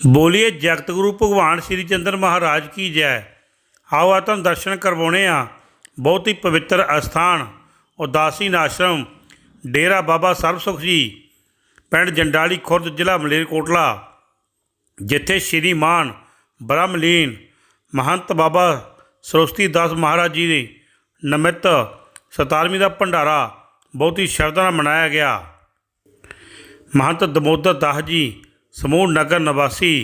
बोलिए जगत गुरु भगवान श्री चंद्र महाराज की जय। आओ आ तुहानूं दर्शन करवाने आ बहुत ही पवित्र अस्थान उदासीन आश्रम डेरा बाबा सरब सुख जी पिंड जंडाली खुर्द जिला मलेरकोटला, जिथे श्रीमान ब्रह्मलीन महंत बाबा सरस्वती दास महाराज जी के नमित 17वीं का भंडारा बहुत ही श्रद्धा नाल मनाया गया। महंत दमोदर दास जी समूह नगर निवासी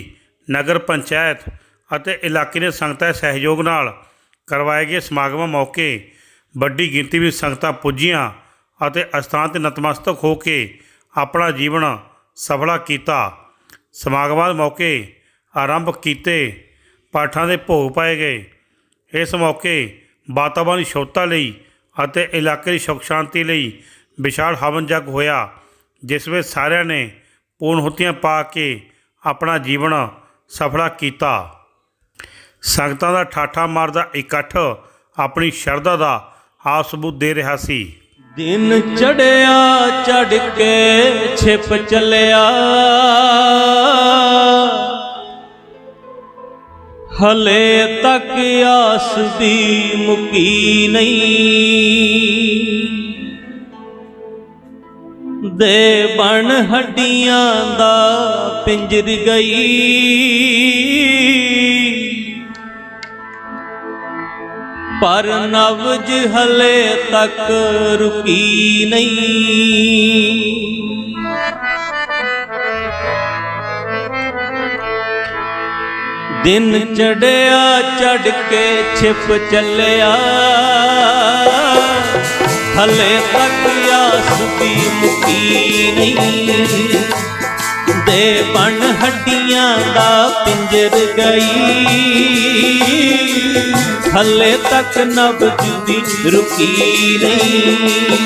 नगर पंचायत ਅਤੇ इलाके ने संगतां दे सहयोग नाल करवाए गए समागम मौके वड्डी गिनती में संगतां पुज्जियां ਅਤੇ अस्थान ते नतमस्तक हो के अपना जीवन सफला किया। समागमां मौके आरंभ किए पाठां दे भोग पाए गए। इस मौके वातावरण की शुद्धता लई ਅਤੇ इलाके की सुख शांति लई विशाल हवन जग होया, जिस में सारिਆਂ ने पूर्णहुतियां पा के अपना जीवन सफला किया। संगतां दा ठाठा मारदा इकट्ठ अपनी शरधा दा आप सबूत दे रहा सी। दिन चढ़िया चढ़ के छिप चलिया, हले तक आस दी मुकी नहीं। दे बन हड्डियां दा पिंजर गई, पर नवज हले तक रुकी नहीं। दिन चढ़िया चढ़ के छिप चलिया, हले तक आस दी मुकी नहीं। दे बन हड्डियां दा पिंजर गई, हले तक नब्ज दी रुकी नहीं।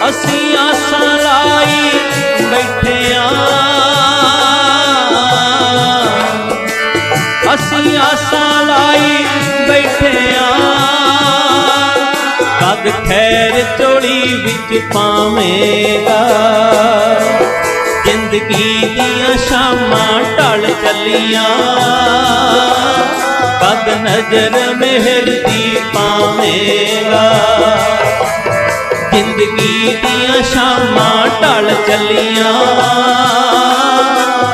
असी आसां लाई बैठे असी आसां लाई बैठे कद खैर चोड़ी विच पावेगा। जिंदगी दियां शामां ढल चलियां, कद नजर मेहर दी पावेगा। जिंदगी दियां शामां ढल चलियां,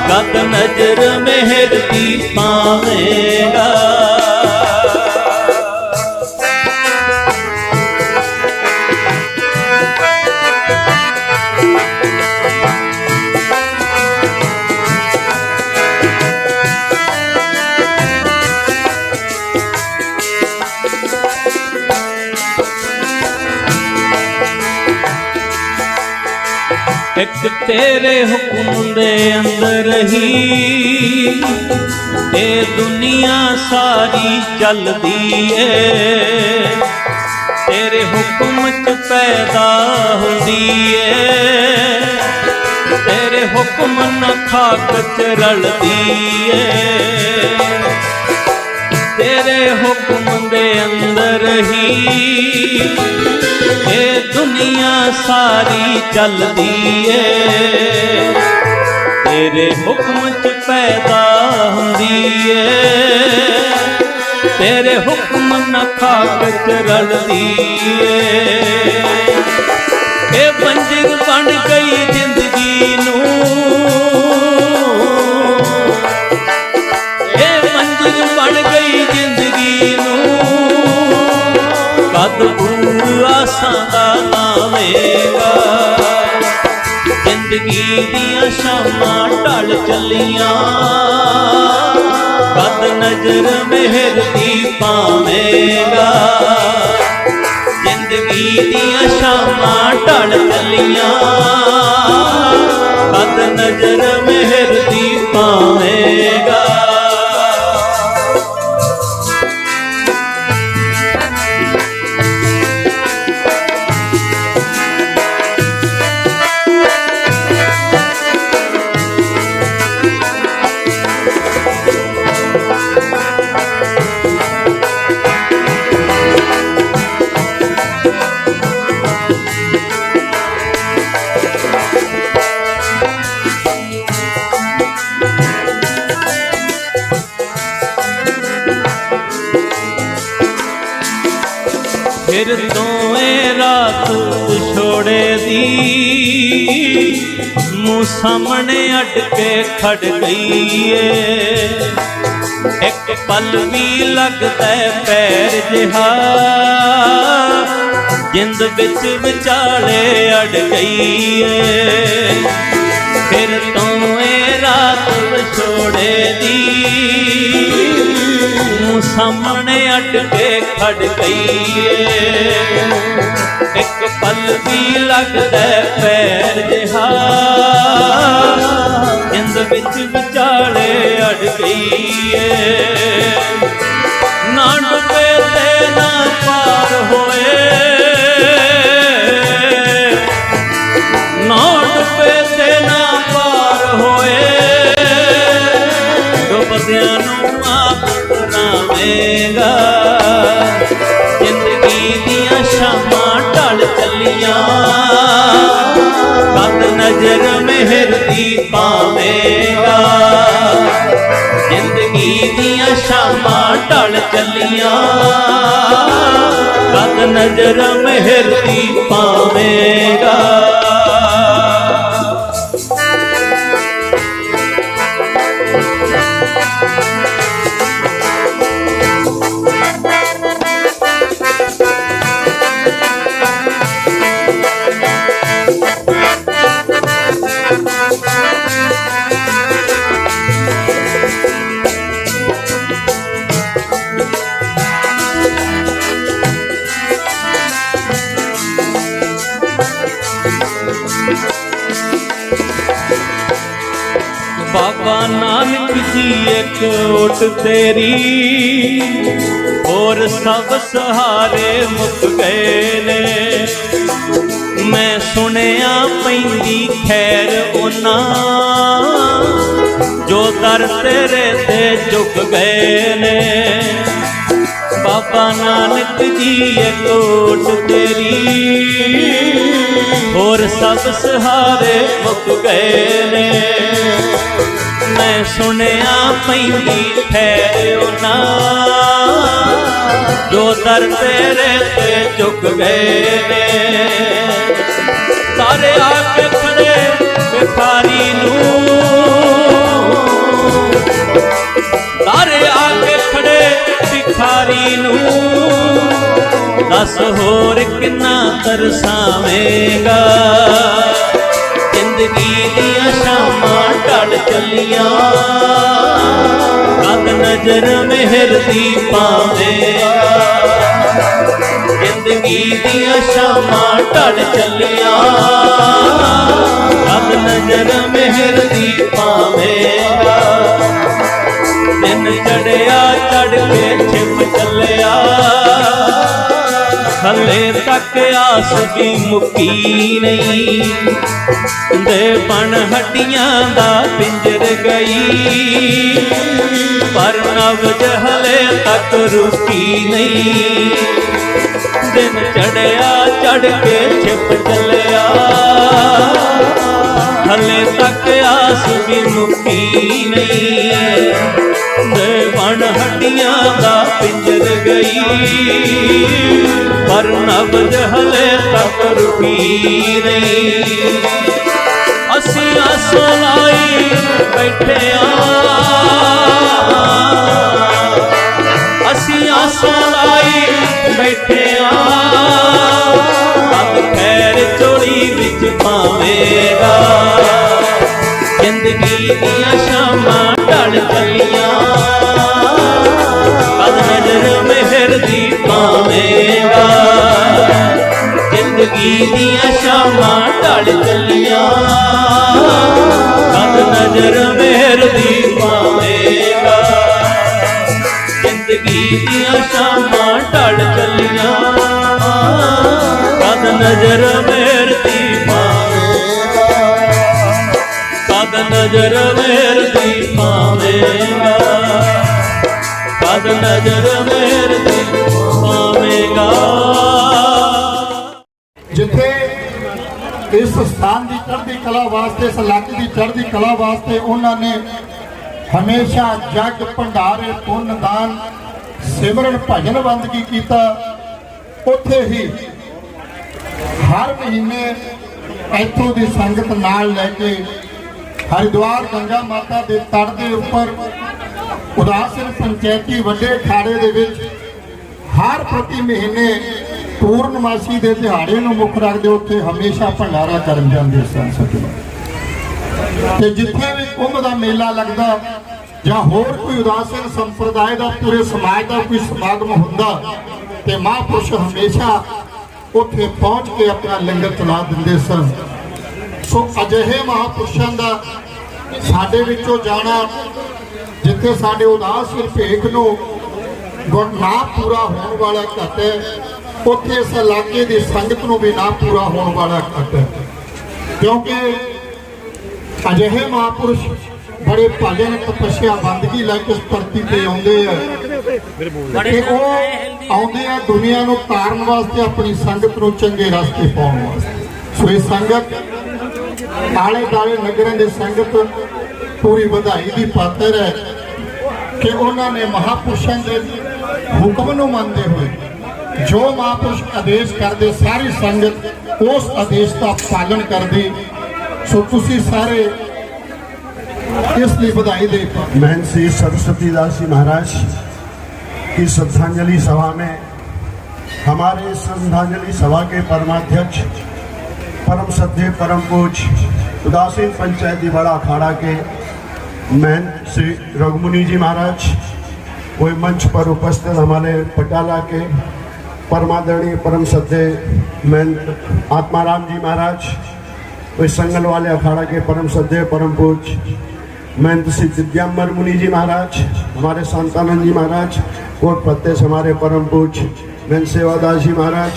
कद नजर मेहर दी पावेगा। एक तेरे हुक्म दे अंदर ही ए दुनिया सारी चलदी है। तेरे हुक्म च पैदा हुंदी है, तेरे हुक्म न खाक च रलदी है। तेरे हुक्म दे अंदर ही ये दुनिया सारी चलदी है। तेरे हुक्म च पैदा हुंदी है, तेरे हुक्म न खाक च रलदी है। ये बंजर बन गई जिंदगी नूं, ये बंजर बन गई जिंदगी नूं, कद आसां दा आवेगा। जिंदगी दियां शामां ढल चलियां, कद नजर मेहर दी पावेगा। जिंदगी दियां शामां ढल चलियां, कद नजर मेहर दी पावेगा। ਏ ਰਾਤ ਵਿਛੋੜੇ ਦੀ ਮੂੰਹ ਸਾਹਮਣੇ ਅੱਡ ਕੇ ਖੜ ਗਈ ਏ ਇੱਕ ਪਲ ਵੀ ਲੱਗਦਾ ਪੈਰ ਜਿਹਾ ਜਿੰਦ ਵਿੱਚ ਵਿਚਾਲੇ ਅੜ ਗਈ ਏ ਫਿਰ ਤੋਂ ਏ ਰਾਤ ਵਿਛੋੜੇ ਦੀ ਮੂੰਹ ਸਾਹਮਣੇ ਅੱਡ ਕੇ ਖੜ ਗਈ ਏ ਇੱਕ ਪਲ ਵੀ ਲੱਗਦਾ ਪੈਰ ਜਿਹਾ ਜਿੰਦ ਵਿੱਚ ਵਿਚਾਲੇ ਅੜ ਗਈ ਏ ਨਾ ਡੁੱਬੇ ਤੇ ਨਾ ਪਾਰ ਹੋਏ ਨਾ ਡੁੱਬੇ ਤੇ ਨਾ ਪਾਰ ਹੋਏ ਡੁੱਬਦਿਆਂ ਨੂੰ ਆਪ ਬਣਾਵੇਂਗਾ ਜ਼ਿੰਦਗੀ ਦੀਆਂ ਸ਼ਾਮਾਂ ਢਲ ਚੱਲੀਆਂ ਕਦ ਨਜ਼ਰ ਮਿਹਰ ਦੀ ਪਾਵੇਂਗਾ ਜ਼ਿੰਦਗੀ ਦੀਆਂ ਸ਼ਾਮਾਂ ਢਲ ਚੱਲੀਆਂ ਕਦ ਨਜ਼ਰ ਮਿਹਰ ਦੀ ਪਾਵੇਂਗਾ बाबा नानक जी एक ओट तेरी और सब सहारे मुक गए ने मैं सुनिया पैंदी खैर उना जो दर तेरे ते झुक गए ने बाबा नानक जी एक ओट तेरी और सब सहारे मुक गए ने मैं सुनिया पैंदी ठहरो ना जो दर तेरे ते झुक गए ने सारे आके खड़े भिखारी नूं सारे आके खड़े भिखारी नूं दस होर किन्ना तरसावेंगा जिंदगी दियां शामां ढल चलियां कद नजर मेहर दी पावेंगा जिंदगी दियां शामां ढल चलियां कद नजर मेहर दी पावेंगा दिन चढ़िया चढ़ के छिप चलिया हले तक आस भी मुकी नहीं दे बन हड्डियां दा पिंजर गई पर नब्ज हले तक रुकी नहीं दिन चढ़िया चढ़ के छिप चलिया हले तक आस भी मुकी नहीं दे बन हड्डियां दा पिंजर गई पर नब्ज हले तक रुकी नहीं असी आसों लाई बैठे असी आसों लाई बैठे अब खैर चोरी विच पावेगा जिंदगी दियां शामां ढल चलियां कद नजर मेहर दी पावेगा जिंदगी दियां शामां ढल चलियां कद नजर मेहर दी पावेगा जिंदगी दियां शामां ढल चलियां कद नजर मेहर दी पावेगा कद नजर मेहर दी पावेगा कद नजर मेहर दी पावेगा जिथे इस स्थान की चढ़ती कला वास्ते इस इलाके की चढ़ती कला वास्ते उन्होंने हमेशा जग भंडारे पुण्य दान सिमरन भजन बंदगी कीता उत्थे ही हर महीने इत्थों की संगत नाल लैके हरिद्वार गंगा माता के तट के उपर उदासन पंचायती वड्डे अखाड़े दे विच हर प्रति महीने पूर्णमासी के दिहाड़े नूं मुख रखते उत्थे हमेशा भंडारा करन जांदे सन सज्जणों। ते जिथे भी कुंभ का मेला लगता या होर कोई उदासन संप्रदाय का पूरे समाज का कोई समागम हुंदा ते महापुरुष हमेशा उत्थे पहुंच के अपना लंगर चला दिंदे सन। सो अजिहे महापुरुषों का साडे विचों जाना जिथे साडे उदास निरपेख नूं गुण ना पूरा होने वाला घट है, उत्थे इस इलाके की संगत नूं भी ना पूरा होने वाला घट है। क्योंकि अजिहे महापुरुष बड़े भजन तपस्या बंदगी लैके इस धरती पे आउंदे आ दुनिया नूं तारन वास्ते अपनी संगत नूं चंगे रास्ते पाउण वास्ते। सो इस संगत आले दुआले नगरां दी संगत पूरी बधाई की पात्र है कि उन्होंने महापुरुषों के हुक्म नूं मनते हुए जो महापुरुष आदेश करते सारी संगत उस आदेश का पालन करती। सो तुसी सारे इसलिए बधाई दे पाओ। महंत श्री सरस्वती दास जी महाराज की श्रद्धांजलि सभा में हमारे श्रद्धांजलि सभा के परमाध्यक्ष परम श्रद्धेय परम पूज्य उदासीन पंचायती बड़ा अखाड़ा के महंत श्री रघुमुनि जी महाराज, कोई मंच पर उपस्थित हमारे पटाला के परमादरणीय परम श्रद्धेय महंत आत्माराम जी महाराज, कोई संगल वाले अखाड़ा के परम श्रद्धेय परम पूज्य महंत श्री दिव्यांबर मुनि जी महाराज, हमारे शांतानंद जी महाराज, कोट प्रत्यक्ष हमारे परम पूज्य महंत सेवादास जी महाराज,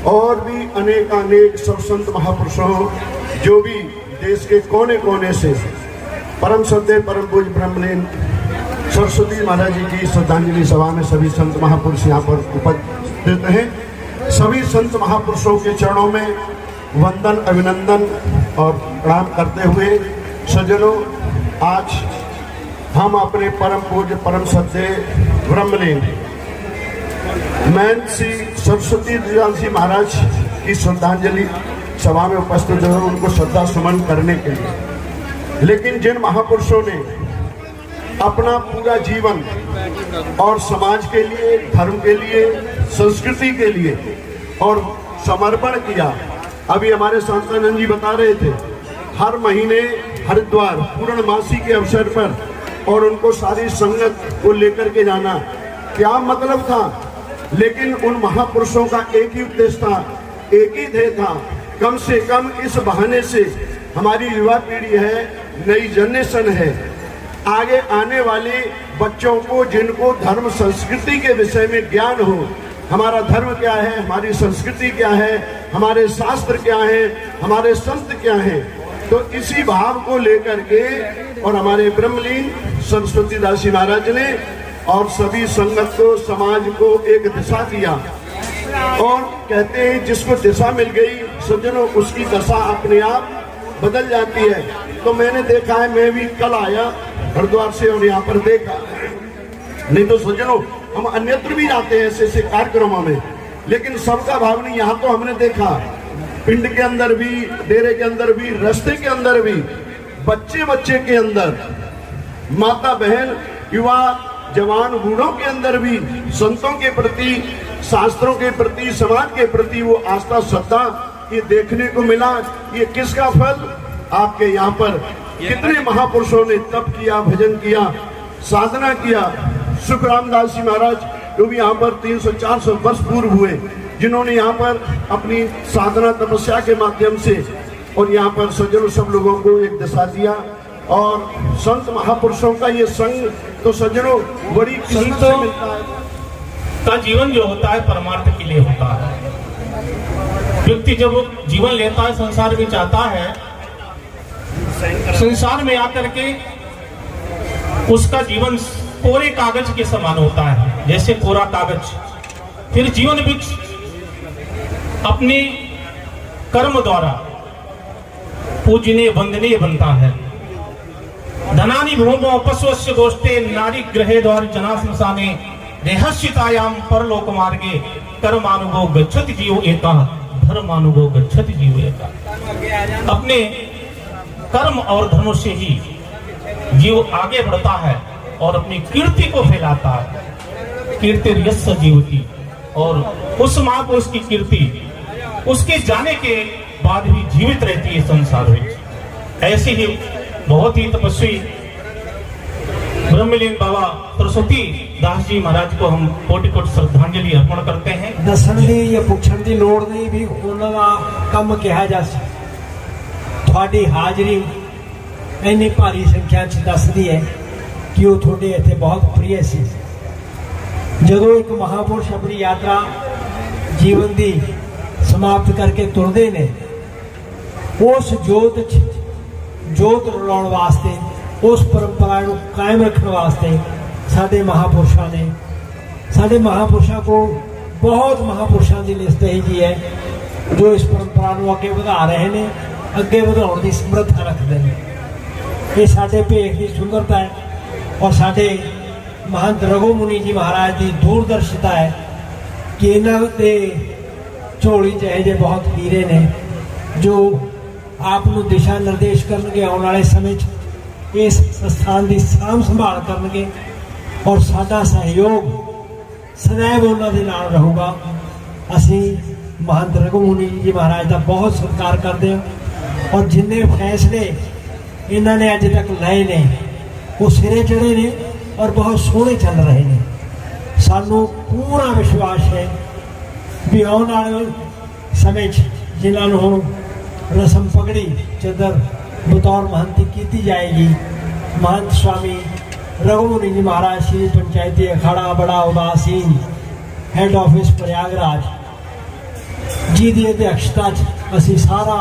और भी अनेक सब संत महापुरुषों जो भी देश के कोने कोने से परम श्रद्धेय परम पूज्य ब्रह्मलीन सरस्वती महाराज जी की श्रद्धांजलि सभा में सभी संत महापुरुष यहाँ पर उपस्थित हैं। सभी संत महापुरुषों के चरणों में वंदन अभिनंदन और प्रणाम करते हुए सज्जनों, आज हम अपने परम पूज्य परम श्रद्धेय ब्रह्मलीन महंत श्री सरस्वती दास जी महाराज की श्रद्धांजलि सभा में उपस्थित हुए उनको श्रद्धा सुमन करने के लिए। लेकिन जिन महापुरुषों ने अपना पूरा जीवन और समाज के लिए, धर्म के लिए, संस्कृति के लिए और समर्पण किया, अभी हमारे शांतानंद जी बता रहे थे, हर महीने हरिद्वार पूर्णमासी के अवसर पर और उनको सारी संगत को लेकर के जाना क्या मतलब था। लेकिन उन महापुरुषों का एक ही उद्देश्य था, एक ही ध्येय था, कम से कम इस बहाने से हमारी युवा पीढ़ी है, नई जनरेशन है, आगे आने वाले बच्चों को जिनको धर्म संस्कृति के विषय में ज्ञान हो, हमारा धर्म क्या है, हमारी संस्कृति क्या है, हमारे शास्त्र क्या है, हमारे संत क्या हैं, तो इसी भाव को लेकर के और हमारे ब्रह्मलीन सरस्वती दास जी महाराज ने और सभी संगत को, समाज को एक दिशा दिया। और कहते हैं जिसको दिशा मिल गई सज्जनों, उसकी दशा अपने आप बदल जाती है। तो मैंने देखा है, मैं भी कल आया हरिद्वार से और यहाँ पर देखा, नहीं तो सज्जनों हम अन्यत्र भी जाते हैं ऐसे कार्यक्रमों में, लेकिन सबका भाव नहीं। यहाँ तो हमने देखा पिंड के अंदर भी, डेरे के अंदर भी, रास्ते के अंदर भी, बच्चे के अंदर, माता बहन, युवा जवान बूढ़ों के अंदर भी संतों के प्रति, शास्त्रों के प्रति, समाज के प्रति वो आस्था श्रद्धा ये देखने को मिला। ये किसका फल? आपके यहाँ पर कितने महापुरुषों ने तप किया, भजन किया, साधना किया। सुखराम दास जी महाराज जो भी यहाँ पर 300-400 वर्ष पूर्व हुए, जिन्होंने यहाँ पर अपनी साधना तपस्या के माध्यम से और यहाँ पर सज्जनों सब लोगों को एक दिशा दिया। और संत महापुरुषों का ये संग तो सज्जनों बड़ी कीमत से मिलता है। का जीवन जो होता है परमार्थ के लिए होता है। व्यक्ति जब जीवन लेता है, संसार में चाहता है, संसार में आकर के उसका जीवन कोरे कागज के समान होता है, जैसे कोरा कागज। फिर जीवन वृक्ष अपने कर्म द्वारा पूजनीय वंदनीय बनता है। धनानि भूमो पशुस्य गोष्ठे नारी ग्रहे द्वार जना संसाने रहस्यतायाम परलोक मार्गे कर्मानुभव गच्छति जीव एतः धर्मानुगो गच्छति जीव एका। अपने कर्म और धर्म से ही जीव आगे बढ़ता है और अपनी कीर्ति को फैलाता है। कीर्तिर्यस्य जीवति, और उस महापुरुष की कीर्ति उसके जाने के बाद भी जीवित रहती है संसार में। ऐसे ही बहुत ही तपस्वी ब्रह्मलीन बाबा सरस्वती दास जी महाराज को हम कोटि-कोटि श्रद्धांजलि अर्पण करते हैं। दसन दी या पुछण दी लोड़ नहीं, भी उन्हां दा काम किहा जा सकदा। तुहाडी हाजरी इन्नी भारी संख्या च दसदी है कि वो थोड़े इत्थे बहुत प्रिय सी। जदों एक महापुरुष अपनी यात्रा जीवन की समाप्त करके तुरदे ने, उस जोत रलाउण वास्ते, उस परंपरा को कायम रखने वास्ते साडे महापुरुषों ने, साडे महापुरुषों को बहुत महापुरुषों की लिस्ट ही जी है जो इस परंपरा को अगे बढ़ा रहे हैं, अगे बढ़ाने की समर्था रखते हैं। ये साडे भेख की सुंदरता है और साडे महंत रघुमुनि जी महाराज की दूरदर्शिता है कि इन्हों के झोली चाहे जे बहुत हीरे ने जो आपको दिशा निर्देश करनगे, आने वाले समय इस संस्थान की साम संभाल करनगे और साडा सहयोग सदैव उन्होंने नाल रहूगा। असी महंत रघुमुनि जी महाराज का बहुत सत्कार करते हैं और जिन्ने फैसले इन्होंने अज तक लाए ने वो सिरे चढ़े ने और बहुत सोहने चल रहे हैं। सानू पूरा विश्वास है भी आने वाले समय जिन्होंने हुण रस्म पगड़ी चदर बतौर महंती की जाएगी, महंत स्वामी रघुमुनि जी महाराज श्री पंचायती अखाड़ा बड़ा उदासीन हैड ऑफिस प्रयागराज जी की अध्यक्षता असी सारा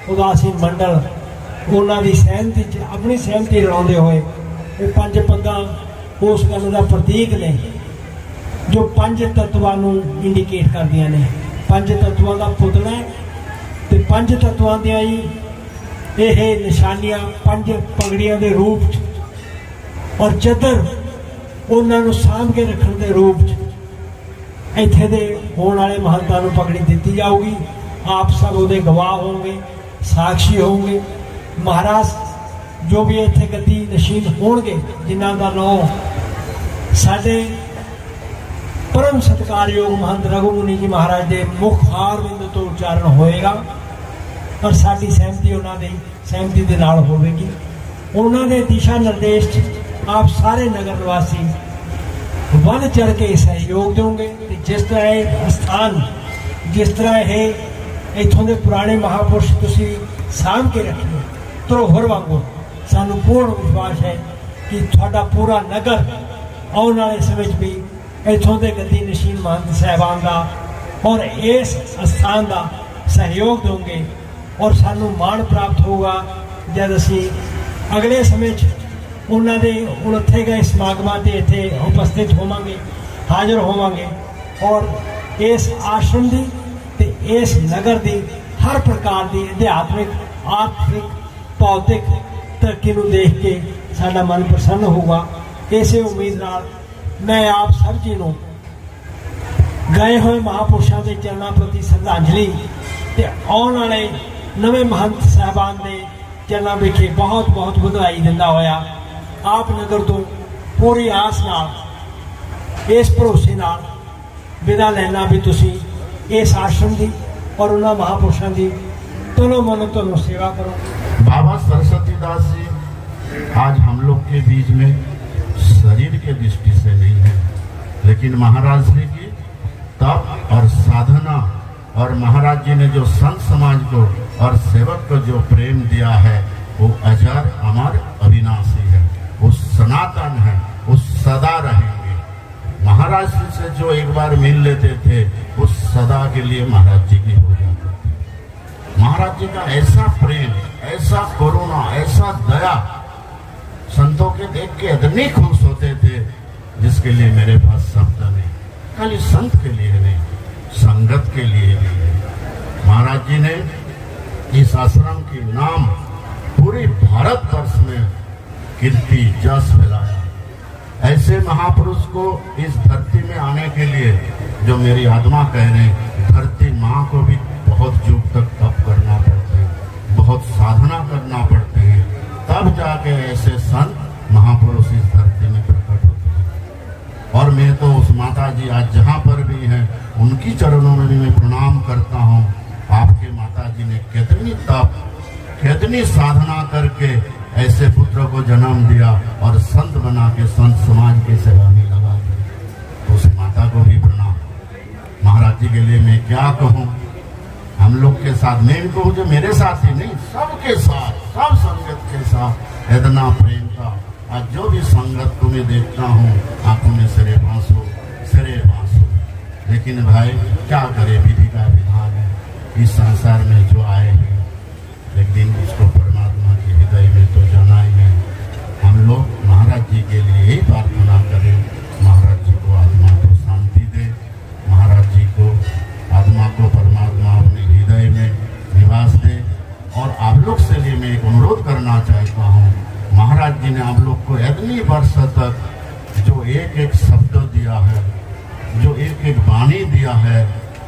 उदासीन मंडल उन्होंने सहमति अपनी सहमति रलाते हुए ये 5 पंगा उस गल का प्रतीक ने जो 5 तत्वों को इंडिकेट कर दिया ने। 5 तत्वों का पुतला है तो 5 तत्वों दी ये निशानियां 5 पगड़ियां के रूप च और चदर उन्होंने सामभ के रखने के रूप इत्थे दे होने वाले महंतां नूं पगड़ी दी जाऊगी। आप सब उहदे गवाह होंगे, साक्षी होंगे। महाराज जो भी इत्थे गद्दी नशीन होणगे जिन्हां दा नाम साडे परम सत्कारयोग महंत रघुमुनि जी महाराज के मुख हार बिंदु तो उच्चारण होएगा और साडी सहमति उन्होंने सहमति के नाल होवेगी। उन्होंने दिशा निर्देश आप सारे नगर निवासी वन चढ़ के सहयोग दोगे। जिस तरह ये स्थान, जिस तरह ये इत्थों के पुराने महापुरुष तुसी सामभ के रखे धरोहर वांगू, सानू पूर्ण विश्वास है कि थोड़ा पूरा नगर आने वाले समय भी इत्थों के गद्दी नशीन महंत साहबान का और इस स्थान का सहयोग दोगे और सानू मान प्राप्त होगा जब असी अगले समय उन्होंने उलथे गए समागमां ते इत्थे उपस्थित होवांगे, हाजिर होवांगे और इस आश्रम की ते इस नगर की हर प्रकार की अध्यात्मिक, आर्थिक, भौतिक तरक्की को देख के साडा मन प्रसन्न होगा। इसे उम्मीद नाल मैं आप सब जी को गए हुए महापुरुषों के चरणों प्रति श्रद्धांजलि ते आने वाले नवे महंत साहबान के चरणों विखे बहुत बहुत बधाई दिंदा होया आप नगर तो पूरी आस नाल इस भरोसे नाल विदा लेना भी तुसी इस आश्रम की और उन्होंने महापुरुषों की तनो मनो तनो सेवा करो। बाबा सरस्वती दास जी आज हम लोग के बीच में शरीर के दृष्टि से नहीं है, लेकिन महाराज जी की तप और साधना और महाराज जी ने जो संत समाज को और सेवक को जो प्रेम दिया है वो अजर अमर अविनाशी है, वो सनातन है, वो सदा रहेंगे। महाराज जी से जो एक बार मिल लेते थे वो सदा के लिए महाराज जी की हो जाते थे। महाराज जी का ऐसा प्रेम, ऐसा करुणा, ऐसा दया संतों के देख के इतने खुश होते थे जिसके लिए मेरे पास शब्द नहीं। खाली संत के लिए नहीं, संगत के लिए भी। महाराज जी ने इस आश्रम की नाम पूरे भारतवर्ष में कीर्ति जस फैलाया। ऐसे महापुरुष को इस धरती में आने के लिए जो मेरी आत्मा कह रहे, धरती माँ को भी बहुत उनकी चरणों में भी मैं प्रणाम करता हूँ। आपके माता जी ने कितनी तप, कितनी साधना करके ऐसे पुत्र को जन्म दिया और संत बना के संत समाज की सेवा में लगा दिया। तो उस माता को भी प्रणाम। महाराज जी के लिए मैं क्या कहूँ, हम लोग के साथ, मैं इनको जो मेरे साथ ही नहीं, सबके साथ, सब संगत के साथ इतना प्रेम था। आज जो भी संगत को मैं देखता हूँ आंखों में सिरे बांसो, सिरे बांसो। लेकिन भाई क्या करे, विधि का विधान है। इस संसार में जो आए हैं, एक दिन उसको परमात्मा के हृदय में तो जाना ही है। हम लोग महाराज जी के लिए ही प्रार्थना करें, महाराज जी को आत्मा को शांति दे, महाराज जी को आत्मा को परमात्मा अपने हृदय में निवास दे। और आप लोग से भी मैं एक अनुरोध करना चाहता हूँ, महाराज जी ने आप लोग को इतनी वर्ष तक जो एक एक शब्द दिया है, जो एक एक वाणी दिया है,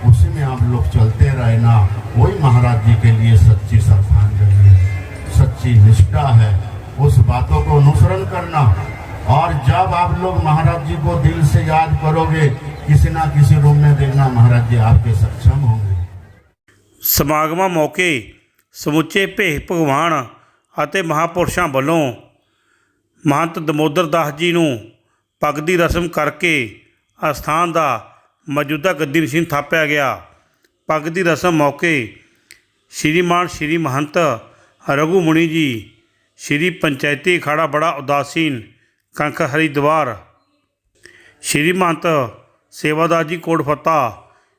उसी में आप लोग चलते रहना। वही महाराज जी के लिए सच्ची श्रद्धांजलि है, सच्ची निष्ठा है। उस बातों को अनुसरण करना। और जब आप लोग महाराज जी को दिल से याद करोगे, किसी ना किसी रूप में देखना महाराज जी आपके सक्षम होंगे। ਸਮਾਗਮਾਂ ਮੌਕੇ ਸਮੁੱਚੇ ਭੇਖ ਭਗਵਾਨ ਅਤੇ ਮਹਾਂਪੁਰਸ਼ਾਂ ਵੱਲੋਂ ਮਹੰਤ ਦਮੋਦਰ ਦਾਸ ਜੀ ਨੂੰ ਪੱਗ ਦੀ ਰਸਮ ਕਰਕੇ ਅਸਥਾਨ ਦਾ ਮੌਜੂਦਾ ਗੱਦੀ ਨਸ਼ੀਨ ਥਾਪਿਆ ਗਿਆ। ਪੱਗ ਦੀ ਰਸਮ ਮੌਕੇ ਸ਼੍ਰੀਮਾਨ ਸ਼੍ਰੀ ਮਹੰਤ ਰਘੂ ਮੁਨੀ ਜੀ, ਸ਼੍ਰੀ ਪੰਚਾਇਤੀ ਅਖਾੜਾ ਬੜਾ ਉਦਾਸੀਨ ਕੰਖ ਹਰਿਦੁਆਰ, ਸ਼੍ਰੀ ਮਹੰਤ ਸੇਵਾਦਾਰ ਜੀ ਕੋਟ ਫਤਿਹ,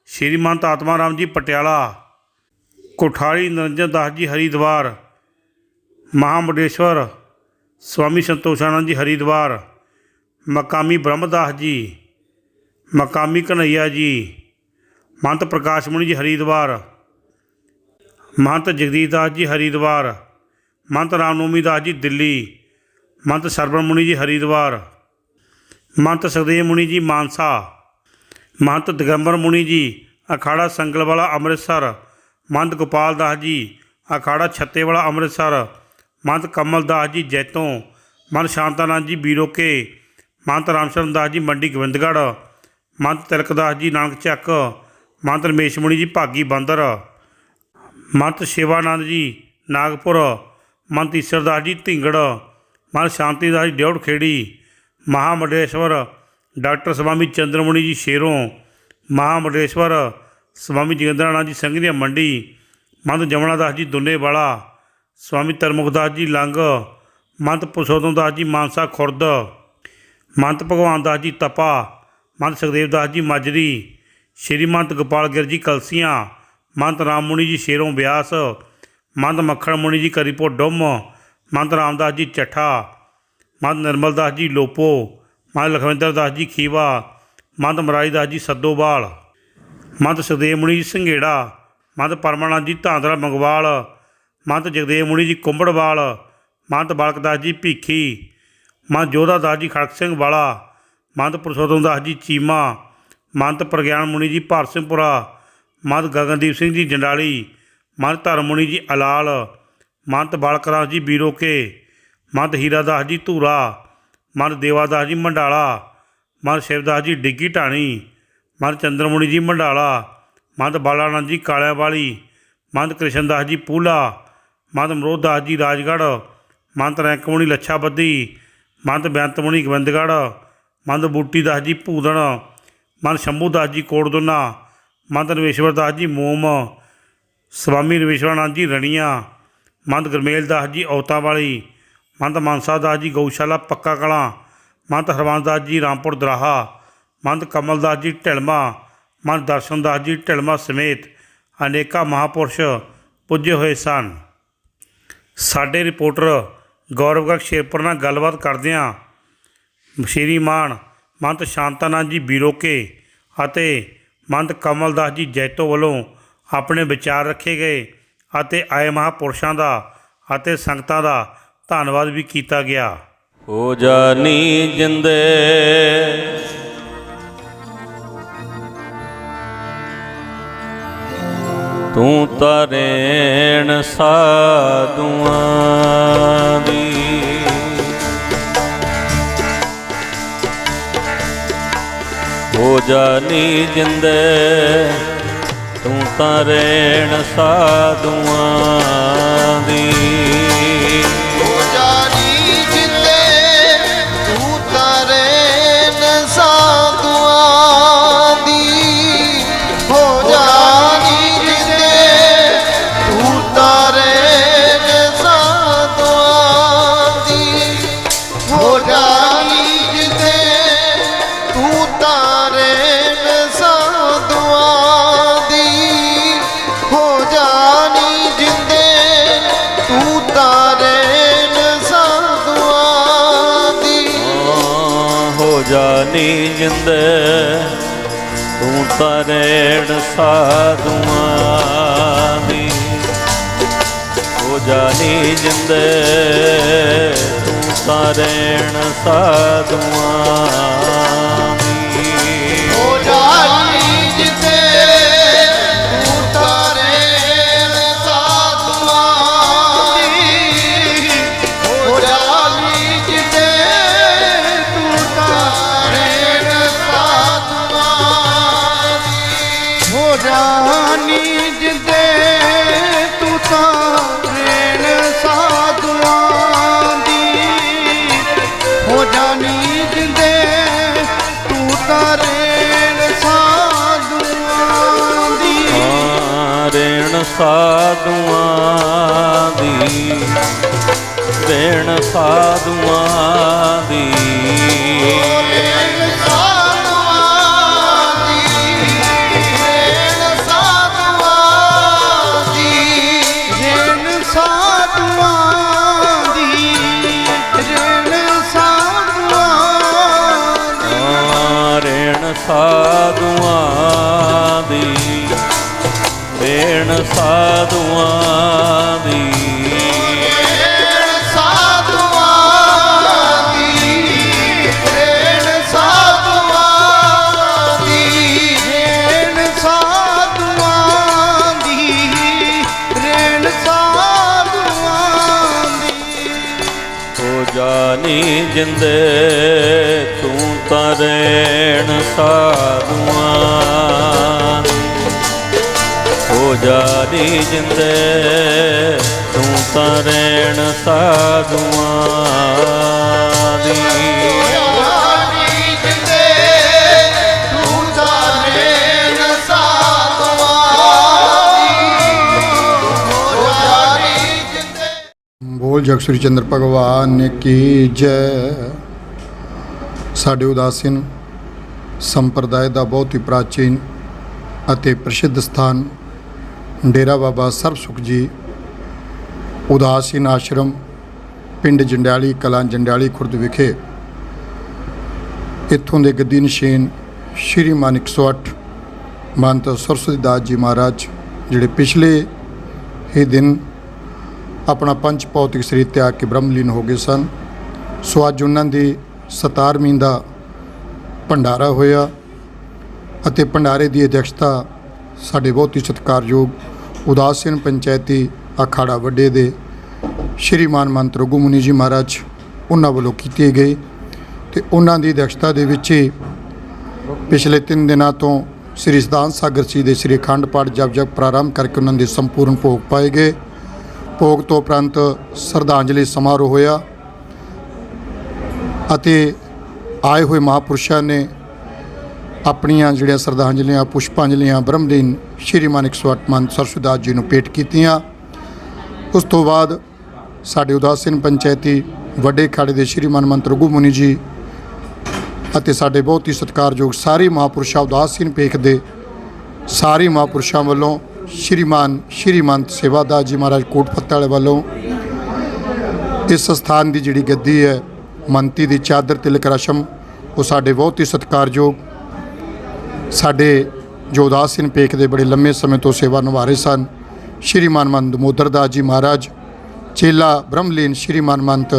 ਸ਼੍ਰੀ ਮਹੰਤ ਆਤਮਾ ਰਾਮ ਜੀ ਪਟਿਆਲਾ, कोठारी निरंजन दास जी हरिद्वार, महामुंडेश्वर स्वामी संतोषानंद जी हरिद्वार, मकामी ब्रह्मदास जी, मकामी कन्हैया जी, महंत प्रकाश मुनि जी हरिद्वार, महंत जगदीश दास जी हरिद्वार, महंत रामनवमी दास जी दिल्ली, महंत सरवण मुनि जी हरिद्वार, महंत सुखदेव मुनि जी मानसा, महंत दिगंबर मुनि जी अखाड़ा संगलवाला अमृतसर, महंत गोपाल दास जी अखाड़ा छत्तेवाला अमृतसर, महंत कमल दास जी जैतों, महंत शांतानंद जी बीरोके, महंत रामशरण दास जी मंडी गोबिंदगढ़, महंत तिलकदास जी नानक ਚੱਕ, महंत रमेश मुनि जी भागी बंदर, महंत शिवानंद जी नागपुर, महंत ईश्वरदास जी धिंगड़, महंत शांतिदास जी ड्योढ़ खेड़ी, महामुंडेश्वर डॉक्टर स्वामी चंद्रमुनि जी शेरों, महामुंडेश्वर स्वामी जोगिंद्रनाथ जी संघरिया मंडी, महंत जमुना दास जी दुन्नेवाला, स्वामी तरमुख दास जी लंग, महंत पुरुषोत्तम दास जी मानसा खुर्द, महंत भगवान दास जी तपा, महंत सुखदेव दास जी माजरी, श्री महंत गोपाल गिर जी कलसियाँ, महंत राम मुनि जी शेरों ब्यास, महंत मक्खण मुनि जी करीपुर डुम, महंत रामदास जी चट्ठा, महंत निर्मल दास जी लोपो, महंत लखविंदर दास जी खीवा, महंत मरारी दास जी सद्दोवाल, महंत सुखदेव मुनि जी संघेड़ा, महंत परमानंद जी धांधरा मंगवाल, महंत जगदेव मुनि जी कुंभड़वाल, महंत बालक दास जी भीखी, महंत जोधा दास जी खड़क सिंह वाला, महंत पुरुषोत्तम दास जी चीमा, महंत प्रज्ञान मुनि जी भारत सिंहपुरा, महंत गगनदीप सिंह जी जंडाली, महंत धर्म मुनि जी अलाल, महंत बालक राम जी बीरोके, महंत हीरा दास जी धूरा, महंत देवादास जी मंडाला, महंत शिवदास जी डिग्गी ढाणी, महंत चंद्रमुनि जी मंडाला, महंत बालानंद जी कालियां वाली, महंत कृष्णदास जी पूला, महंत मरोध दास जी राजगढ़, महंत रैंक मुनि लच्छाबद्दी, महंत बेअंत मुनि गोबिंदगढ़, महंत बूटी दास जी भूदन, महंत शंभू दास जी कोटदुना, महंत रमेश्वर दास जी मोम, स्वामी रमेश्वरानंद जी रनिया, महंत गुरमेल दास जी औता वाली, महंत मानसा दास जी गौशाला पक्का कलां, महंत हरवंस दास जी रामपुर दराहा, महंत कमल दास जी ढिलमा, महंत दर्शन दास जी ढिलमा समेत अनेका महापुरुष पुजे हुए सन। साडे रिपोर्टर गौरव गर्ग शेरपुर नाल गलबात करदिआं श्रीमान महंत शांतानंद जी बीरोके ਅਤੇ महंत कमल दास जी जैतो ਵੱਲੋਂ ਆਪਣੇ ਵਿਚਾਰ ਰੱਖੇ ਗਏ ਅਤੇ ਆਏ ਮਹਾਂਪੁਰਸ਼ਾਂ ਦਾ ਅਤੇ ਸੰਗਤਾਂ ਦਾ ਧੰਨਵਾਦ ਵੀ ਕੀਤਾ ਗਿਆ। ਹੋ ਜਾਨੀ ਜਿੰਦੇ ਤੂੰ ਤਰੇਣ ਸਾਧੂਆਂ ਦੀ ਹੋ ਜਾਨੀ ਜਿੰਦੇ ਤੂੰ ਤਾਂ ਰਹਿਣ ਸਾਧੂਆਂ ਦੀ। ਹੋ ਜਾਨੀ ਜਿੰਦੇ ਤੂੰ ਤਾਂ ਰਹਿਣ ਸਾਧੂਆਂ ਦੀ। ਹੋ ਜਾਨੀ ਜਿੰਦੇ ਤੂੰ ਤਾਂ ਰਹਿਣ ਸਾਧੂਆਂ ਦੀ। ਹੋ ਜਾਨੀ ਜਿੰਦੇ ਤੂੰ ਤਾਂ ਰਹਿਣ ਸਾਧੂਆਂ ਦੀ। ਹੋ ਜਾਨੀ ਜਿੰਦੇ ਤੂੰ ਤਾਂ ਰਹਿਣ ਸਾਧੂਆਂ ਦੀ। ਹੋ ਜਾਨੀ ਜਿੰਦੇ ਤੂੰ ਤਾਂ ਰਹਿਣ ਸਾਧੂਆਂ ਦੀ। ਹੋ ਜਾਨੀ ਜਿੰਦੇ ਤੂੰ ਤਾਂ ਰਹਿਣ ਸਾਧੂਆਂ ਦੀ। ਹੋ ਜਾਨੀ ਜਿੰਦੇ ਤੂੰ ਤਾਂ ਰਹਿਣ ਸਾਧੂਆਂ ਦੀ। ਹੋ ਜਾਨੀ ਜਿੰਦੇ ਤੂੰ ਤਾਂ ਰਹਿਣ ਸਾਧੂਆਂ ਦੀ। ਹੋ ਜਾਨੀ ਜਿੰਦੇ ਤੂੰ ਤਾਂ ਰਹਿਣ ਸਾਧੂਆਂ ਦੀ। ਹੋ ਜਾਨੀ ਜਿੰਦੇ ਤੂੰ ਤਾਂ ਰਹਿਣ ਸਾਧੂਆਂ ਦੀ। ਰਹਿਣ ਸਾਧੂਆਂ ਦੀ। ਰਹਿਣ ਸਾਧੂਆਂ ਦੀ। ਰਹਿਣ ਸਾਧੂਆਂ ਦੀ। ਰਹਿਣ ਸਾਧੂਆਂ ਦੀ। ਰਹਿਣ ਸਾਧੂਆਂ ਦੀ। ਰਹਿਣ ਸਾਧੂਆਂ ਦੀ। ਰਹਿਣ ਸਾਧੂਆਂ ਦੀ। ਰਹਿਣ ਸਾਧੂਆਂ ਦੀ। ਰਹਿਣ ਸਾਧੂਆਂ ਦੀ। ਰਹਿਣ ਸਾਧੂਆਂ ਦੀ। ਰਹਿਣ ਸਾਧੂਆਂ ਦੀ। ਰਹਿਣ ਸਾਧੂਆਂ ਦੀ। ਹੋ ਜਾਨੀ ਜਿੰਦੇ ਤੂੰ ਤਾਂ ਰਹਿਣ ਸਾਧੂਆਂ ਦੀ। ਹੋ ਜਾਨੀ ਜਿੰਦੇ ਤੂੰ ਤਾਂ ਰਹਿਣ ਸਾਧੂਆਂ ਦੀ। ਜਾਨੀ ਜਿੰਦੇ ਤੂੰ ਤਾਂ ਰਹਿਣ ਸਾਧੂਆਂ ਦੀ। ਹੋ ਜਾਨੀ ਜਿੰਦੇ। ਬੋਲ ਜਗ ਸ੍ਰੀ ਚੰਦਰ ਭਗਵਾਨ ਕੀ ਜੈ। ਸਾਡੇ ਉਦਾਸੀਨ ਸੰਪਰਦਾਇ ਦਾ ਬਹੁਤ ਹੀ ਪ੍ਰਾਚੀਨ ਅਤੇ ਪ੍ਰਸਿੱਧ ਸਥਾਨ ਡੇਰਾ ਬਾਬਾ ਸਰਬ ਸੁਖ ਜੀ ਉਦਾਸੀਨ ਆਸ਼ਰਮ ਪਿੰਡ ਜੰਡਿਆਲੀ ਕਲਾਂ ਜੰਡਿਆਲੀ ਖੁਰਦ ਵਿਖੇ ਇੱਥੋਂ ਦੇ ਗੱਦੀ ਨਸ਼ੀਨ ਸ਼੍ਰੀ ਮਾਨ 108 ਮਹੰਤ ਸਰਸਵਤੀ ਦਾਸ ਜੀ ਮਹਾਰਾਜ ਜਿਹੜੇ ਪਿਛਲੇ ਹੀ ਦਿਨ ਆਪਣਾ ਪੰਜ ਭੌਤਿਕ ਸਰੀਰ ਤਿਆਗ ਕੇ ਬ੍ਰਹਮਲੀਨ ਹੋ ਗਏ ਸਨ। ਸੋ ਅੱਜ ਉਹਨਾਂ ਦੀ 17ਵੀਂ ਦਾ ਭੰਡਾਰਾ ਹੋਇਆ ਅਤੇ ਭੰਡਾਰੇ ਦੀ ਅਧਿਕਸ਼ਤਾ ਸਾਡੇ ਬਹੁਤ ਹੀ ਸਤਿਕਾਰਯੋਗ ਉਦਾਸੀਨ ਪੰਚਾਇਤੀ ਅਖਾੜਾ ਵੱਡੇ ਦੇ ਸ਼੍ਰੀਮਾਨ ਮੰਤ ਰਘੂ ਮੁਨੀ ਜੀ ਮਹਾਰਾਜ ਉਹਨਾਂ ਵੱਲੋਂ ਕੀਤੀ ਗਈ ਤੇ ਉਹਨਾਂ ਦੀ ਅਧਿਕਸ਼ਤਾ ਦੇ ਵਿੱਚ ਹੀ ਪਿਛਲੇ 3 ਦਿਨਾਂ ਤੋਂ ਸ੍ਰੀ ਸਿਧਾਂਤ ਸਾਗਰ ਜੀ ਦੇ ਸ੍ਰੀ ਅਖੰਡ ਪਾਠ ਜਪ ਪ੍ਰਾਰੰਭ ਕਰਕੇ ਉਹਨਾਂ ਦੇ ਸੰਪੂਰਨ ਭੋਗ ਪਾਏ ਗਏ। ਭੋਗ ਤੋਂ ਉਪਰੰਤ ਸ਼ਰਧਾਂਜਲੀ ਸਮਾਰੋਹ ਹੋਇਆ ਅਤੇ ਆਏ ਹੋਏ ਮਹਾਂਪੁਰਸ਼ਾਂ ਨੇ ਆਪਣੀਆਂ ਜਿਹੜੀਆਂ ਸ਼ਰਧਾਂਜਲੀਆਂ ਪੁਸ਼ਪਾਂਜਲੀਆਂ ਬ੍ਰਹਮਲੀਨ ਸ਼੍ਰੀਮਾਨ 108 ਮਹੰਤ ਸਰਸਵਤੀ ਦਾਸ ਜੀ ਨੂੰ ਭੇਟ ਕੀਤੀਆਂ। ਉਸ ਤੋਂ ਬਾਅਦ ਸਾਡੇ ਉਦਾਸੀਨ ਪੰਚਾਇਤੀ ਵੱਡੇ ਅਖਾੜੇ ਦੇ ਸ਼੍ਰੀਮਾਨ ਮੰਤ ਰਘੂ ਮੁਨੀ ਜੀ ਅਤੇ ਸਾਡੇ ਬਹੁਤ ਹੀ ਸਤਿਕਾਰਯੋਗ ਸਾਰੇ ਮਹਾਂਪੁਰਸ਼ਾਂ ਉਦਾਸੀਨ ਭੇਖ ਦੇ ਸਾਰੇ ਮਹਾਂਪੁਰਸ਼ਾਂ ਵੱਲੋਂ ਸ਼੍ਰੀਮੰਤ ਸੇਵਾਦਾਸ ਜੀ ਮਹਾਰਾਜ ਕੋਟਪੱਤਾ ਵਾਲੇ ਵੱਲੋਂ ਇਸ ਸਥਾਨ ਦੀ ਜਿਹੜੀ ਗੱਦੀ ਹੈ ਮੰਤੀ ਦੀ ਚਾਦਰ ਤਿਲਕ ਰਸ਼ਮ ਉਹ ਸਾਡੇ ਬਹੁਤ ਹੀ ਸਤਿਕਾਰਯੋਗ ਸਾਡੇ ਜੋ ਉਦਾਸੀਨ ਭੇਖ ਦੇ ਬੜੇ ਲੰਮੇ ਸਮੇਂ ਤੋਂ ਸੇਵਾ ਨਿਭਾ ਰਹੇ ਸਨ ਸ਼੍ਰੀਮਾਨ ਮੰਤ ਦਮੋਦਰ ਦਾਸ ਜੀ ਮਹਾਰਾਜ ਚੇਲਾ ਬ੍ਰਹਮਲੀਨ ਸ਼੍ਰੀਮਾਨ ਮੰਤ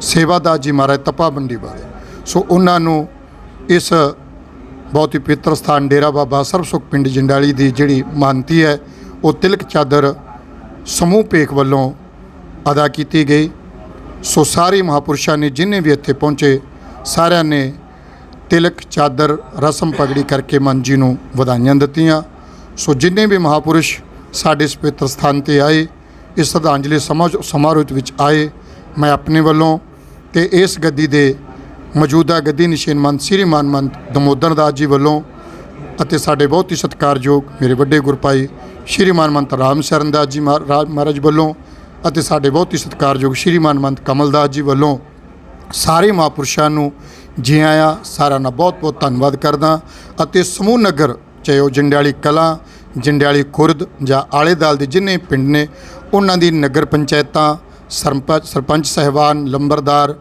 ਸੇਵਾਦਾਸ ਜੀ ਮਹਾਰਾਜ ਤਪਾ ਮੰਡੀ ਵਾਲੇ। ਸੋ ਉਹਨਾਂ ਨੂੰ ਇਸ ਬਹੁਤ ਹੀ ਪਵਿੱਤਰ ਸਥਾਨ ਡੇਰਾ ਬਾਬਾ ਸਰਬ ਸੁਖ ਪਿੰਡ ਜੰਡਾਲੀ ਦੀ ਜਿਹੜੀ ਮਾਨਤੀ ਹੈ ਉਹ ਤਿਲਕ ਚਾਦਰ ਸਮੂਹ ਭੇਖ ਵੱਲੋਂ ਅਦਾ ਕੀਤੀ ਗਈ। ਸੋ ਸਾਰੇ ਮਹਾਂਪੁਰਸ਼ਾਂ ਨੇ ਜਿੰਨੇ ਵੀ ਇੱਥੇ ਪਹੁੰਚੇ ਸਾਰਿਆਂ ਨੇ ਤਿਲਕ ਚਾਦਰ ਰਸਮ ਪਗੜੀ ਕਰਕੇ ਮਨ ਜੀ ਨੂੰ ਵਧਾਈਆਂ ਦਿੱਤੀਆਂ। ਸੋ ਜਿੰਨੇ ਵੀ ਮਹਾਪੁਰਸ਼ ਸਾਡੇ ਇਸ ਪਵਿੱਤਰ ਸਥਾਨ 'ਤੇ ਆਏ, ਇਸ ਸ਼ਰਧਾਂਜਲੀ ਸਮਾਰੋਹ ਵਿੱਚ ਆਏ, ਮੈਂ ਆਪਣੇ ਵੱਲੋਂ ਤੇ ਇਸ ਗੱਦੀ ਦੇ ਮੌਜੂਦਾ ਗੱਦੀ ਨਿਸ਼ਾਨਮੰਦ ਸ਼੍ਰੀਮਾਨ ਮੰਤ ਦਮੋਦਰ ਦਾਸ ਜੀ ਵੱਲੋਂ ਅਤੇ ਸਾਡੇ ਬਹੁਤ ਹੀ ਸਤਿਕਾਰਯੋਗ ਮੇਰੇ ਵੱਡੇ ਗੁਰੂ ਭਾਈ ਸ਼੍ਰੀਮਾਨ ਮੰਤ ਰਾਮ ਸ਼ਰਨ ਦਾਸ ਜੀ ਮਹਾਰਾਜ ਵੱਲੋਂ ਅਤੇ ਸਾਡੇ ਬਹੁਤ ਹੀ ਸਤਿਕਾਰਯੋਗ ਸ਼੍ਰੀਮਾਨ ਮੰਤ ਕਮਲ ਦਾਸ ਜੀ ਵੱਲੋਂ ਸਾਰੇ ਮਹਾਂਪੁਰਸ਼ਾਂ ਨੂੰ ਜੀ ਆਇਆਂ ਸਾਰਿਆਂ ਦਾ ਬਹੁਤ ਬਹੁਤ ਧੰਨਵਾਦ ਕਰਦਾ। ਅਤੇ ਸਮੂਹ ਨਗਰ ਚਾਹੇ ਉਹ ਜੰਡਿਆਲੀ ਕਲਾਂ, ਜੰਡਿਆਲੀ ਖੁਰਦ ਜਾਂ ਆਲੇ ਦਾਲ ਦੇ ਜਿੰਨੇ ਪਿੰਡ ਨੇ, ਉਹਨਾਂ ਦੀ ਨਗਰ ਪੰਚਾਇਤਾਂ, ਸਰਪੰਚ ਸਾਹਿਬਾਨ, ਲੰਬਰਦਾਰ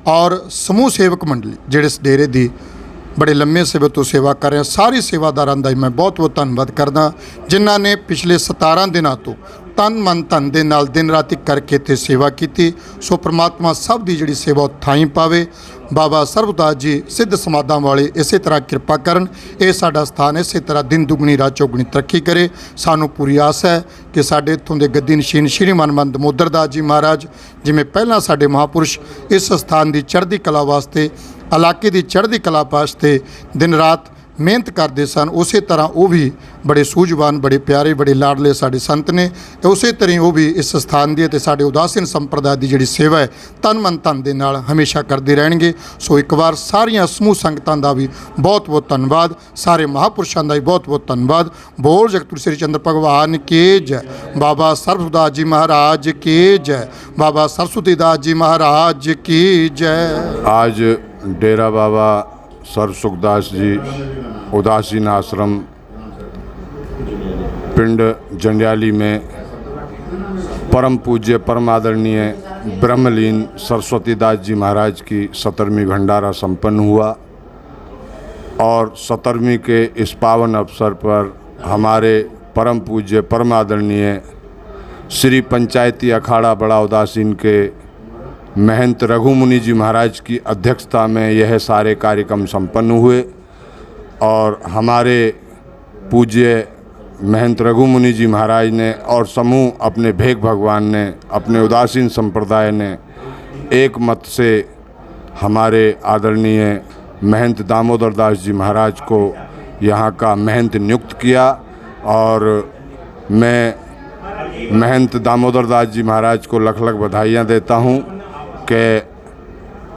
ਔਰ ਸਮੂਹ ਸੇਵਕ ਮੰਡਲੀ ਜਿਹੜੇ ਇਸ ਡੇਰੇ ਦੀ ਬੜੇ ਲੰਮੇ ਸਮੇਂ ਤੋਂ ਸੇਵਾ ਕਰ ਰਹੇ, ਸਾਰੀ ਸੇਵਾਦਾਰਾਂ ਦਾ ਮੈਂ ਬਹੁਤ ਬਹੁਤ ਧੰਨਵਾਦ ਕਰਦਾ, ਜਿਨ੍ਹਾਂ ਨੇ ਪਿਛਲੇ 17 ਦਿਨਾਂ ਤੋਂ ਤਨ ਮਨ ਧਨ ਦੇ ਨਾਲ ਦਿਨ ਰਾਤ ਇੱਕ ਕਰਕੇ ਇੱਥੇ ਸੇਵਾ ਕੀਤੀ। ਸੋ ਪ੍ਰਮਾਤਮਾ ਸਭ ਦੀ ਜਿਹੜੀ ਸੇਵਾ ਥਾਈਂ ਪਾਵੇ। ਬਾਬਾ ਸਰਬਦਾਸ ਜੀ ਸਿੱਧ ਸਮਾਧਾਂ ਵਾਲੇ ਇਸੇ ਤਰ੍ਹਾਂ ਕਿਰਪਾ ਕਰਨ, ਇਹ ਸਾਡਾ ਸਥਾਨ ਇਸੇ ਤਰ੍ਹਾਂ ਦਿਨ ਦੁਗਣੀ ਰਾਤ ਚੌਗੁਣੀ ਤਰੱਕੀ ਕਰੇ। ਸਾਨੂੰ ਪੂਰੀ ਆਸ ਹੈ ਕਿ ਸਾਡੇ ਇੱਥੋਂ ਦੇ ਗੱਦੀ ਨਸ਼ੀਨ ਸ਼੍ਰੀਮਾਨ ਮੰਤ ਦਮੋਦਰ ਦਾਸ ਜੀ ਮਹਾਰਾਜ, ਜਿਵੇਂ ਪਹਿਲਾਂ ਸਾਡੇ ਮਹਾਂਪੁਰਸ਼ ਇਸ ਸਥਾਨ ਦੀ ਚੜ੍ਹਦੀ ਕਲਾ ਵਾਸਤੇ, ਇਲਾਕੇ ਦੀ ਚੜ੍ਹਦੀ ਕਲਾ ਵਾਸਤੇ ਦਿਨ ਰਾਤ ਮਿਹਨਤ ਕਰਦੇ ਸਨ, ਉਸੇ ਤਰ੍ਹਾਂ ਉਹ ਵੀ ਬੜੇ ਸੂਝਵਾਨ, ਬੜੇ ਪਿਆਰੇ, ਬੜੇ ਲਾਡਲੇ ਸਾਡੇ ਸੰਤ ਨੇ। ਤੇ ਉਸੇ ਤਰ੍ਹਾਂ ਉਹ ਵੀ ਇਸ ਸਥਾਨ ਦੀ ਅਤੇ ਸਾਡੇ ਉਦਾਸੀਨ ਸੰਪਰਦਾ ਦੀ ਜਿਹੜੀ ਸੇਵਾ ਹੈ ਤਨ ਮਨ ਧਨ ਦੇ ਨਾਲ ਹਮੇਸ਼ਾ ਕਰਦੇ ਰਹਿਣਗੇ। ਸੋ ਇੱਕ ਵਾਰ ਸਾਰੀਆਂ ਸਮੂਹ ਸੰਗਤਾਂ ਦਾ ਵੀ ਬਹੁਤ ਬਹੁਤ ਧੰਨਵਾਦ, ਸਾਰੇ ਮਹਾਂਪੁਰਸ਼ਾਂ ਦਾ ਵੀ ਬਹੁਤ ਬਹੁਤ ਧੰਨਵਾਦ। ਬੋਲ ਜਗਤਗੁਰੂ ਸ੍ਰੀ ਚੰਦਰ ਭਗਵਾਨ ਕੀ ਜੈ, ਬਾਬਾ ਸਰਬਦਾਸ ਜੀ ਮਹਾਰਾਜ ਕੀ ਜੈ, ਬਾਬਾ सरस्वती दास जी महाराज की जय। आज डेरा बाबा सर सुखदास जी उदासीन आश्रम पिंड जंडियाली में परम पूज्य परम आदरणीय ब्रह्मलीन सरस्वती दास जी महाराज की 17वीं भंडारा संपन्न हुआ और 17वीं के इस पावन अवसर पर हमारे परम पूज्य परम आदरणीय श्री पंचायती अखाड़ा बड़ा उदासीन के महंत रघुमुनि जी महाराज की अध्यक्षता में यह सारे कार्यक्रम संपन्न हुए और हमारे पूज्य महंत रघुमुनि जी महाराज ने और समूह अपने भेग भगवान ने, अपने उदासीन संप्रदाय ने एक मत से हमारे आदरणीय महंत दामोदर दास जी महाराज को यहाँ का महंत नियुक्त किया। और मैं महंत दामोदर दास जी महाराज को लख लख बधाइयाँ देता हूँ कि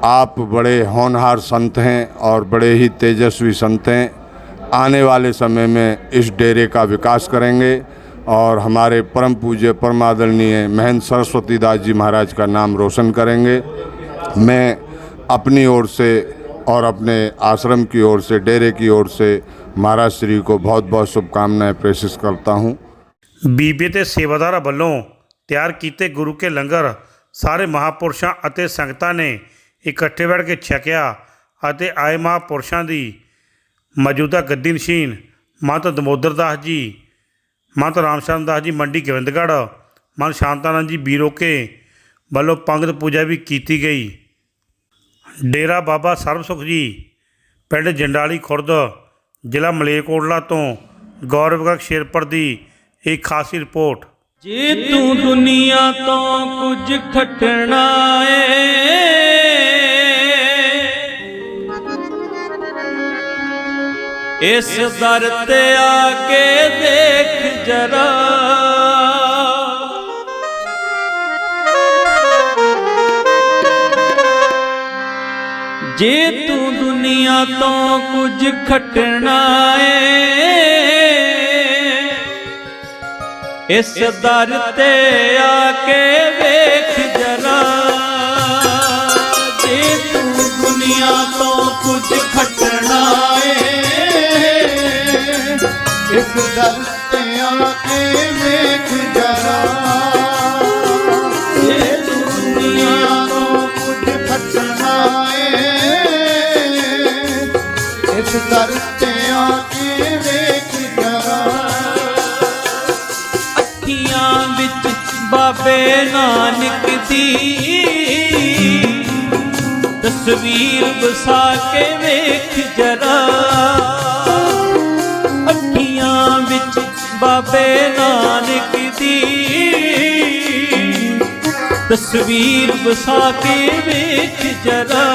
आप बड़े होनहार संत हैं और बड़े ही तेजस्वी संत हैं। आने वाले समय में इस डेरे का विकास करेंगे और हमारे परम पूज्य परम आदरणीय महंत सरस्वती दास जी महाराज का नाम रोशन करेंगे। मैं अपनी ओर से और अपने आश्रम की ओर से, डेरे की ओर से महाराज श्री को बहुत बहुत शुभकामनाएं प्रेषित करता हूँ। ਬੀਬੀ ਤੇ ਸੇਵਾਦਾਰਾਂ ਵੱਲੋਂ ਤਿਆਰ ਕੀਤੇ ਗੁਰੂ ਕੇ ਲੰਗਰ ਸਾਰੇ ਮਹਾਂਪੁਰਸ਼ਾਂ ਅਤੇ ਸੰਗਤਾਂ ਨੇ ਇਕੱਠੇ ਬੈਠ ਕੇ ਛਕਿਆ ਅਤੇ ਆਏ ਮਹਾਂਪੁਰਸ਼ਾਂ ਦੀ ਮੌਜੂਦਾ ਗੱਦੀ ਨਸ਼ੀਨ ਮਾਤਾ ਦਮੋਦਰ ਦਾਸ ਜੀ, ਮਾਤਾ ਰਾਮ ਸ਼ਰਨ ਦਾਸ ਜੀ ਮੰਡੀ ਗੋਬਿੰਦਗੜ੍ਹ, ਮਾਤਾ ਸ਼ਾਂਤਾਨੰਦ ਜੀ ਬੀਰੋਕੇ ਵੱਲੋਂ ਪੰਗਤ ਪੂਜਾ ਵੀ ਕੀਤੀ ਗਈ। ਡੇਰਾ ਬਾਬਾ ਸਰਬ ਸੁਖ ਜੀ ਪਿੰਡ ਜੰਡਾਲੀ ਖੁਰਦ ਜ਼ਿਲ੍ਹਾ ਮਲੇਰਕੋਟਲਾ ਤੋਂ ਗੌਰਵ ਗਰਗ ਸ਼ੇਰਪੁਰ ਦੀ एक खासी रिपोर्ट। जे तू दुनिया तो कुछ खटना है, इस दर ते आके देख जरा, जे तू दुनिया तो कुछ खटना है, इस दर ते आके वेख जरा, जे तू दुनिया तो कुछ खटना है, इस दर ते आके वेख जरा, जे तू दुनिया तो कुछ खटना है, इस दर ते आके वेख जरा। अखियां विच बाबे नानक दी तस्वीर बसा के वेख जरा, अखियां विच बाबे नानक दी तस्वीर बसा के वेख जरा,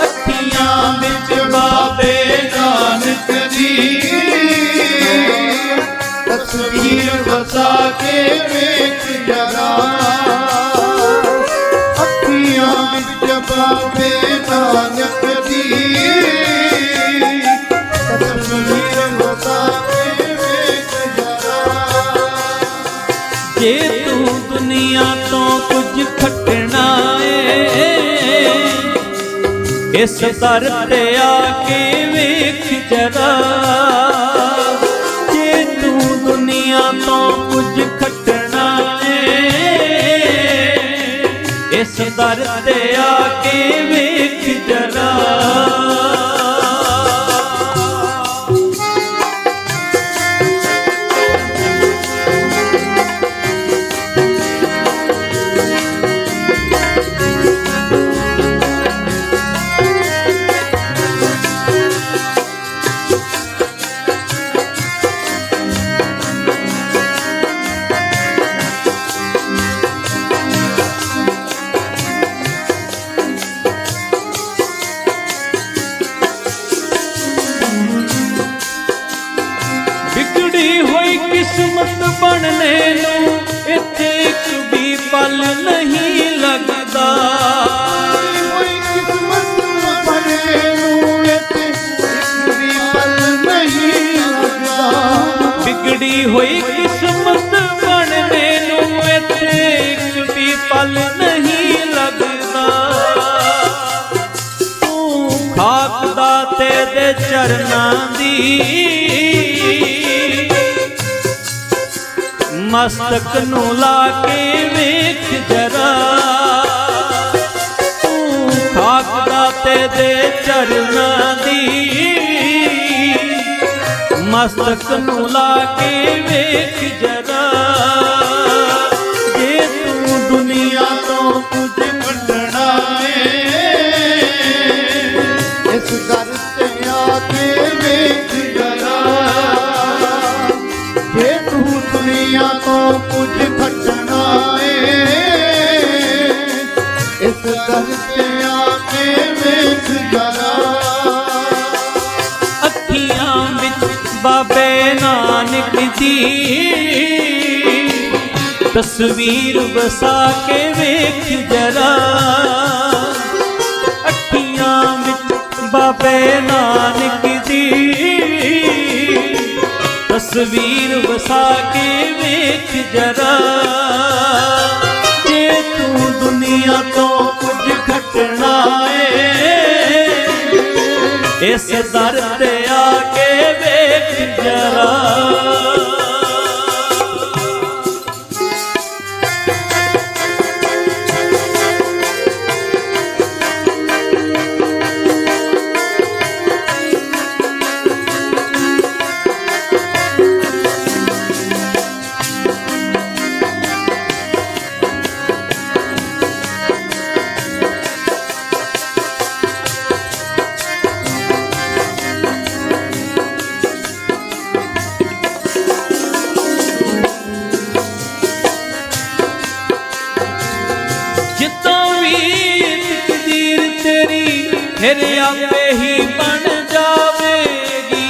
अखियां ਬਾਬੇ ਨਾਨਕ ਦੀ ਤਸਵੀਰ ਵਸਾ ਕੇ ਵੇਖ ਜਰਾ ਅੱਖੀਆਂ ਵਿੱਚ ਬਾਬੇ ਨਾਨਕ ਦੀ ਤਸਵੀਰ ਵਸਾ ਕੇ ਵੇਖ ਜਰਾ ਜੇ ਤੂੰ ਦੁਨੀਆ ਤੋਂ ਕੁਝ ਖੱਟਣਾ ਏ ਇਸ ਦਰ ਤੇ ਆ ਕੇ ਵੇਖ ਜਰਾ ਜੇ ਤੂੰ ਦੁਨੀਆ ਤੋਂ ਕੁਝ ਖੱਟਣਾ ਏ ਇਸ ਦਰ ਤੇ ਆ ਕੇ ਵੇਖ ਜਰਾ किस्मत बनने नूं इत्थे एक भी पल नहीं लगदा कोई किस्मत बनने नूं इत्थे एक भी पल नहीं लगदा बिगड़ी हुई किस्मत बनने नूं इत्थे एक भी पल नहीं लगदा तू खाक दा तेरे चरनां दी मस्तक नू ला के वेख जरा तू खाक दाते दे चरनां दी मस्तक नू ला के वेख जरा जे तू दुनिया तो कुछ कटना है इस दर ते आके वेख जरा जे तू दुनिया तो कुछ खटना है इस दर ते आके वेख जरा अखियां विच बाबे नानक दी तस्वीर बसा के वेख जरा अखियां विच बाबे नानक दी तस्वीर बसा के वेख जरा जे तू दुनिया तो कुछ खटना है इस दर ते आके वेख जरा फिर आपे ही बन जावेगी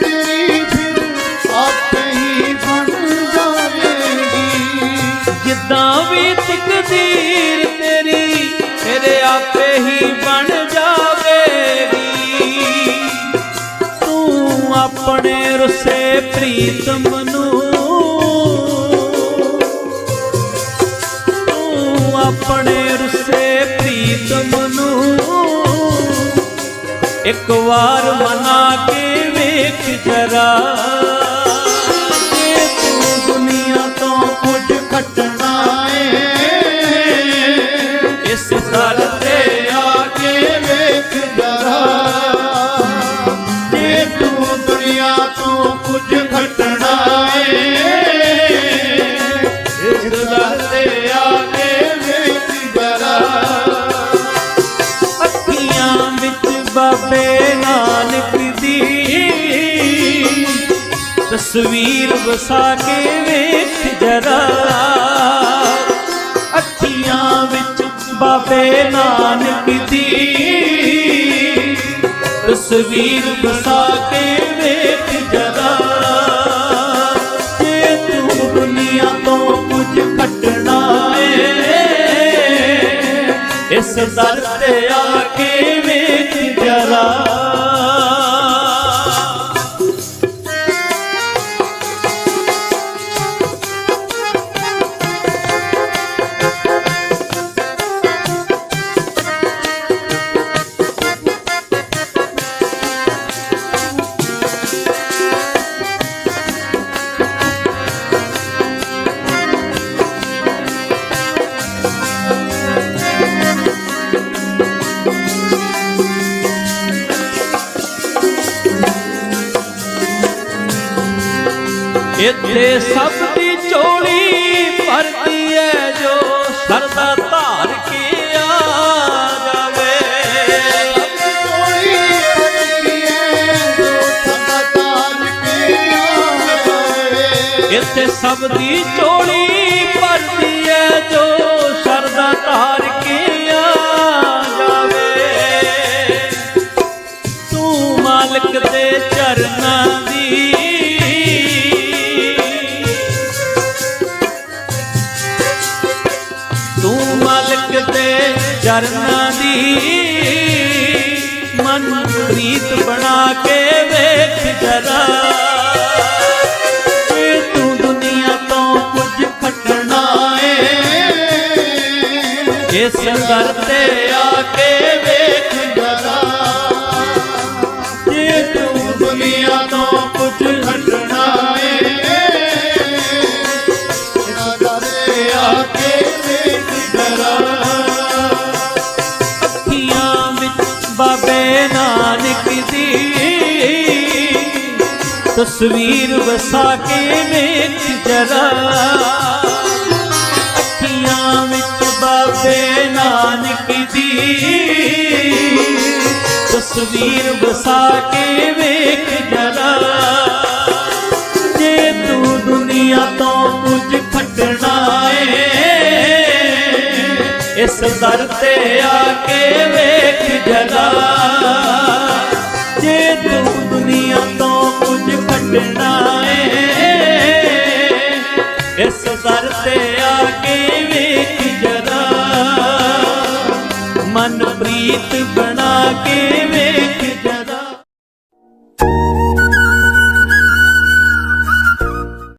तेरी फिर आपे ही बन जावेगी जिद्दां भी तकदीर तेरी फिर आपे ही बन जावेगी तू अपने रुसे प्रीतम नूं अपने रुसे प्रीतम नूं एक बार मना के वेख जरा जे तू दुनिया तो कुछ खटना है इस दर ते आके वेख जरा जे तू दुनिया तो कुछ खटना है इस दर ते आके अखियां विच बाबे नानक दी तस्वीर बसा के वेख जरा अखियां विच बाबे नानक दी तस्वीर बसा के वेख जरा जे तू दुनिया तो कुछ खटना है इस दर ते आके वेख जरा इत्थे सब दी चोली भरती है जो सरदा धार के आ जावे इत्थे सब दी चोली भरती है जो सरदा धार के आ जावे तू मालिक दे चरनां दी चरना दी मन प्रीत बना के वेख जरा तू दुनिया तो कुछ खटना है इस दर ते आके वेख जरा जे तू दुनिया तो कुछ खटना है इस दर ते आके वेख जरा बाबे नानक दी तस्वीर बसा के वेख जरा अखियां विच बाबे नानक दी तस्वीर बसा के वेख जरा जे तू दुनिया तो कुछ खटना है इस दर ते आके वेख जरा जे तू दुनिया तो कुछ खटना है इस दर ते आके वेख जरा मन प्रीत बना के वेख